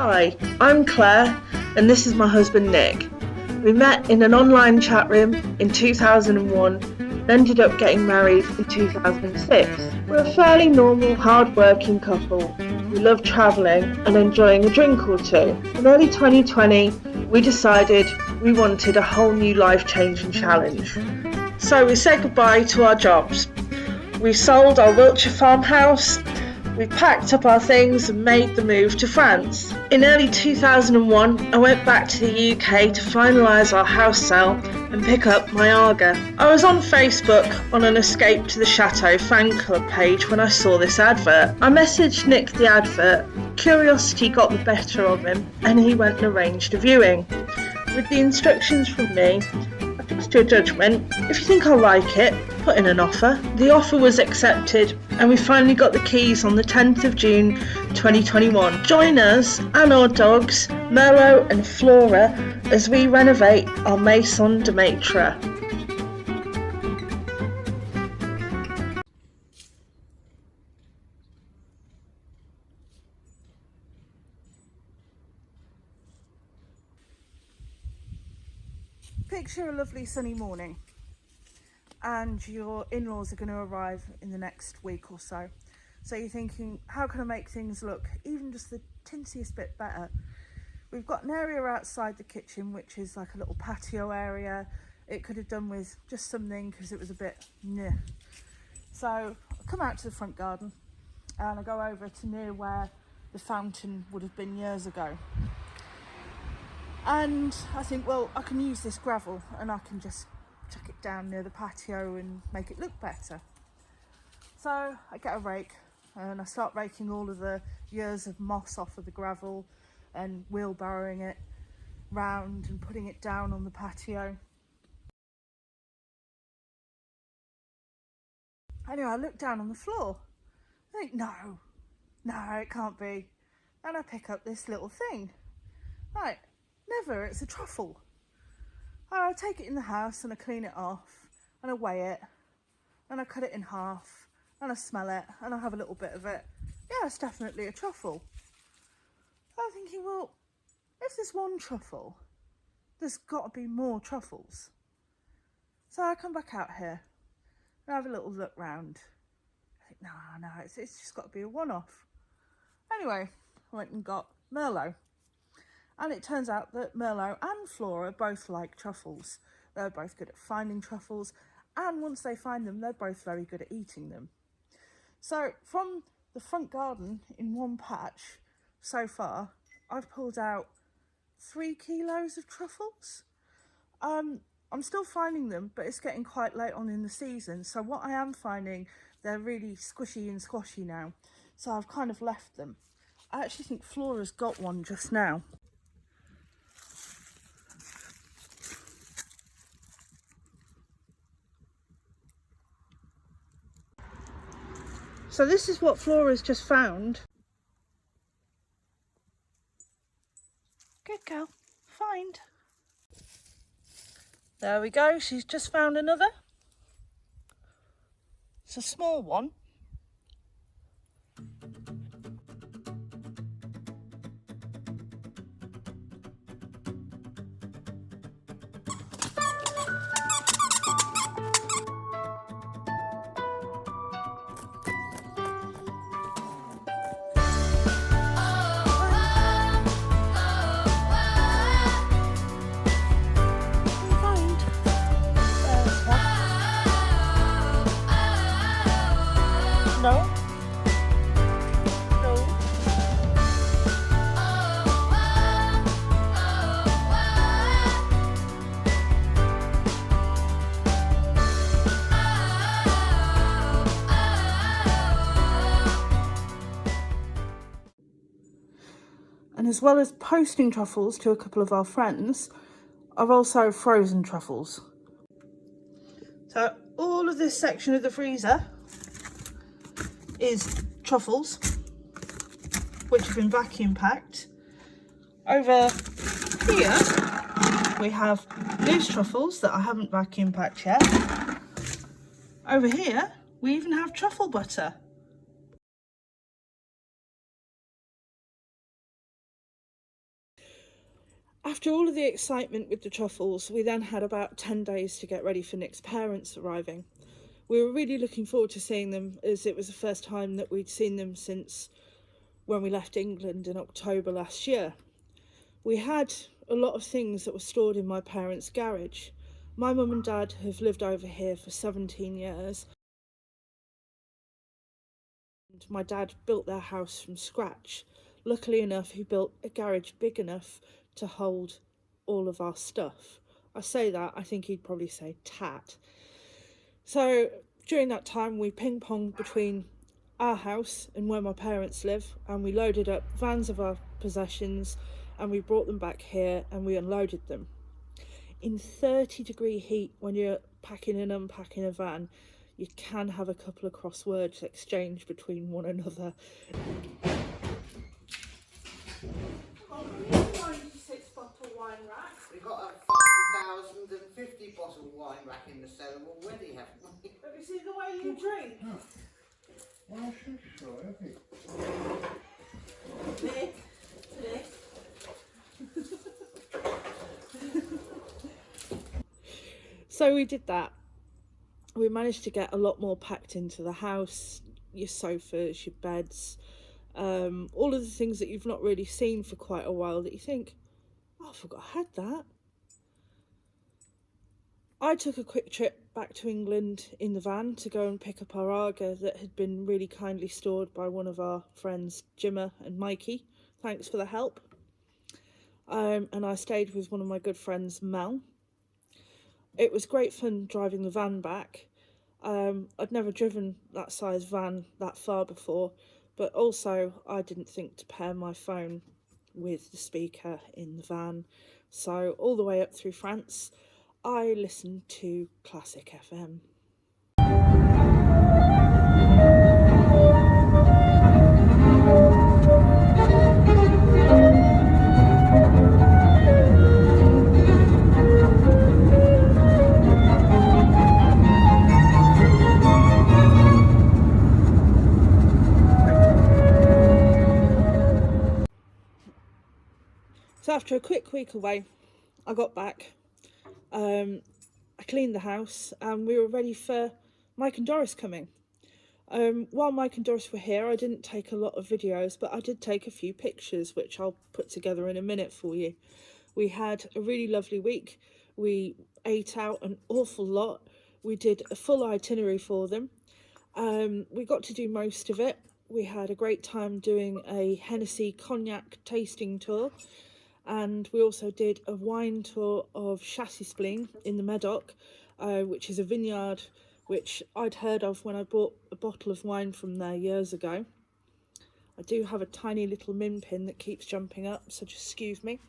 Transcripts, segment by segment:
Hi, I'm Claire and this is my husband Nick. We met in an online chat room in 2001 and ended up getting married in 2006. We're a fairly normal, hard-working couple. We love travelling and enjoying a drink or two. In early 2020, we decided we wanted a whole new life-changing challenge. So we said goodbye to our jobs. We sold our Wiltshire farmhouse. We packed up our things and made the move to France. In early 2001, I went back to the UK to finalise our house sale and pick up my Aga. I was on Facebook on an Escape to the Chateau fan club page when I saw this advert. I messaged Nick the advert. Curiosity got the better of him and he went and arranged a viewing. With the instructions from me, I trust your judgment. If you think I'll like it, put in an offer. The offer was accepted and we finally got the keys on the 10th of June 2021. Join us and our dogs, Merlot and Flora, as we renovate our Maison de Maitre. Picture a lovely sunny morning and your in-laws are going to arrive in the next week or so. So you're thinking, how can I make things look even just the tinsiest bit better? We've got an area outside the kitchen which is like a little patio area. It could have done with just something because it was a bit meh. So I come out to the front garden and I go over to near where the fountain would have been years ago. And I think, well, I can use this gravel and I can just chuck it down near the patio and make it look better. So I get a rake and I start raking all of the years of moss off of the gravel and wheelbarrowing it round and putting it down on the patio. Anyway, I look down on the floor. I think, no, it can't be. And I pick up this little thing. Right, never, it's a truffle. I take it in the house and I clean it off and I weigh it and I cut it in half and I smell it and I have a little bit of it. Yeah, it's definitely a truffle. I'm thinking, well, if there's one truffle, there's got to be more truffles. So I come back out here and have a little look round. I think, no, it's just got to be a one-off. Anyway, I went and got Merlot. And it turns out that Merlot and Flora both like truffles. They're both good at finding truffles. And once they find them, they're both very good at eating them. So from the front garden in one patch so far, I've pulled out 3 kilos of truffles. I'm still finding them, but it's getting quite late on in the season. So what I am finding, they're really squishy and squashy now. So I've kind of left them. I actually think Flora's got one just now. So this is what Flora's just found. Good girl, find. There we go, she's just found another. It's a small one. No. And as well as posting truffles to a couple of our friends, I've also frozen truffles. So all of this section of the freezer is truffles, which have been vacuum packed. Over here we have loose truffles that I haven't vacuum packed yet. Over here we even have truffle butter. After all of the excitement with the Truffles, we then had about 10 days to get ready for Nick's parents arriving. We were really looking forward to seeing them, as it was the first time that we'd seen them since when we left England in October last year. We had a lot of things that were stored in my parents' garage. My mum and dad have lived over here for 17 years. And my dad built their house from scratch. Luckily enough, he built a garage big enough to hold all of our stuff. I say that, I think he'd probably say tat. So during that time, we ping-ponged between our house and where my parents live, and we loaded up vans of our possessions and we brought them back here and we unloaded them. In 30-degree heat, when you're packing and unpacking a van, you can have a couple of cross words exchanged between one another. Oh, we need a 96 bottle wine rack. We've got a 5,050 bottle wine rack in the cellar already, haven't we? Have you seen the way you drink? Oh. Well, I should try, have you? Nick. So we did that. We managed to get a lot more packed into the house, your sofas, your beds, all of the things that you've not really seen for quite a while that you think, oh, I forgot I had that. I took a quick trip back to England in the van to go and pick up our Aga that had been really kindly stored by one of our friends, Jimmer and Mikey. Thanks for the help. And I stayed with one of my good friends, Mel. It was great fun driving the van back. I'd never driven that size van that far before, but also I didn't think to pair my phone with the speaker in the van. So all the way up through France, I listened to Classic FM. So after a quick week away, I got back. I cleaned the house and we were ready for Mike and Doris coming. While Mike and Doris were here, I didn't take a lot of videos, but I did take a few pictures, which I'll put together in a minute for you. We had a really lovely week. We ate out an awful lot. We did a full itinerary for them. We got to do most of it. We had a great time doing a Hennessy cognac tasting tour. And we also did a wine tour of Chassis Spleen in the Medoc, which is a vineyard which I'd heard of when I bought a bottle of wine from there years ago. I do have a tiny little min pin that keeps jumping up, so just excuse me.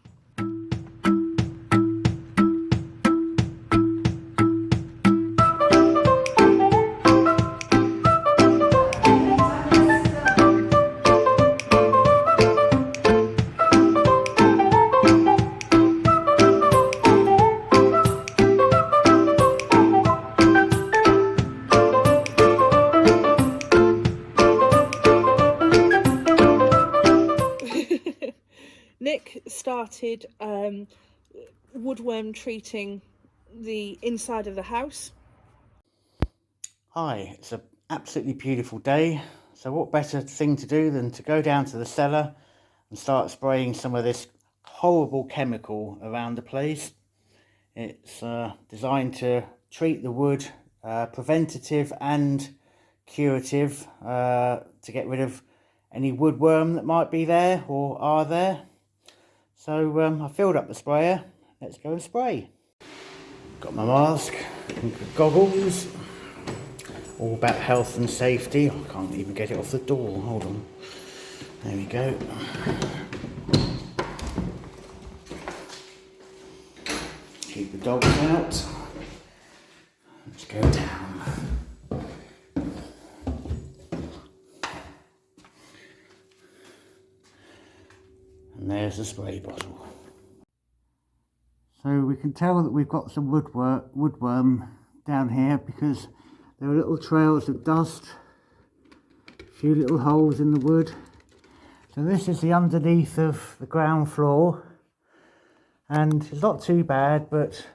Nick started woodworm treating the inside of the house. Hi, it's an absolutely beautiful day. So what better thing to do than to go down to the cellar and start spraying some of this horrible chemical around the place. It's designed to treat the wood, preventative and curative, to get rid of any woodworm that might be there or are there. So I filled up the sprayer. Let's go and spray. Got my mask and goggles. All about health and safety. I can't even get it off the door. Hold on. There we go. Keep the dogs out. Let's go down. And there's the spray bottle. So we can tell that we've got some woodworm down here because there are little trails of dust, a few little holes in the wood. So this is the underneath of the ground floor, and it's not too bad, but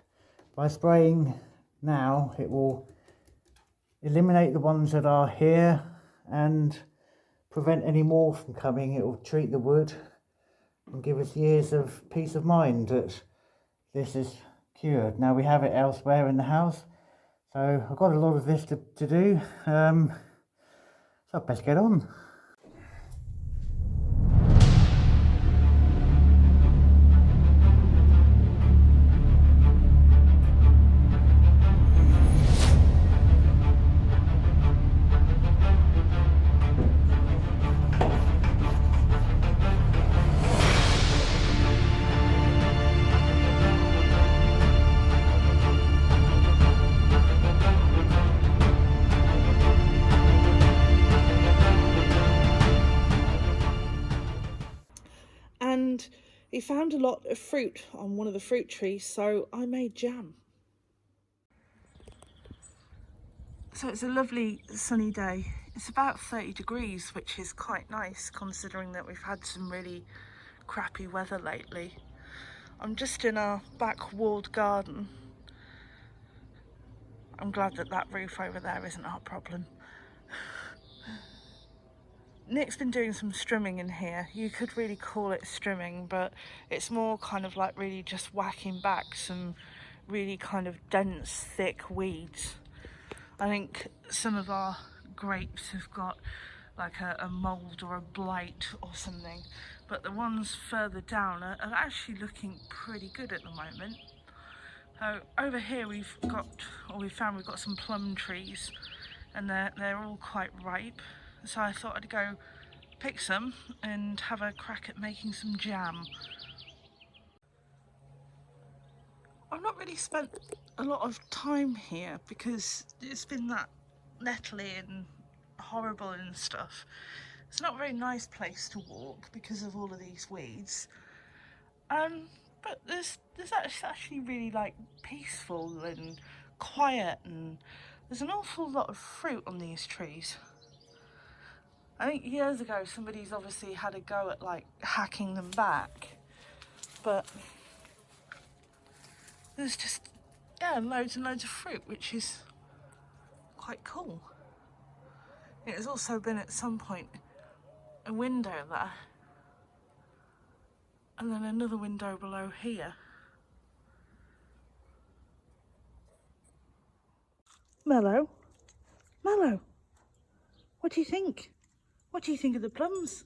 by spraying now it will eliminate the ones that are here and prevent any more from coming. It will treat the wood and give us years of peace of mind that this is cured. Now we have it elsewhere in the house, so I've got a lot of this to do, so I best get on. And he found a lot of fruit on one of the fruit trees, so I made jam. So it's a lovely sunny day. It's about 30 degrees, which is quite nice considering that we've had some really crappy weather lately. I'm just in our back walled garden. I'm glad that that roof over there isn't our problem. Nick's been doing some strimming in here. You could really call it strimming, but it's more kind of like really just whacking back some really kind of dense, thick weeds. I think some of our grapes have got like a mould or a blight or something, but the ones further down are actually looking pretty good at the moment. Over here we found we've got some plum trees, and they're all quite ripe. So I thought I'd go pick some and have a crack at making some jam. I've not really spent a lot of time here because it's been that nettly and horrible and stuff. It's not a very nice place to walk because of all of these weeds. But there's actually really like peaceful and quiet, and there's an awful lot of fruit on these trees. I think years ago somebody's obviously had a go at like hacking them back, but there's just, yeah, loads and loads of fruit, which is quite cool. It has also been at some point a window there, and then another window below here. Mellow, what do you think? What do you think of the plums?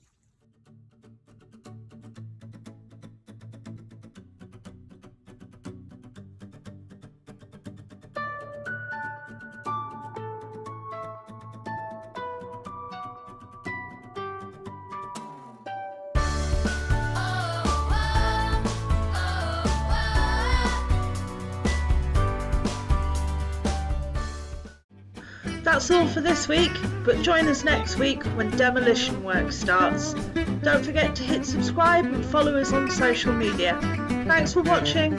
That's all for this week, but join us next week when demolition work starts. Don't forget to hit subscribe and follow us on social media. Thanks for watching.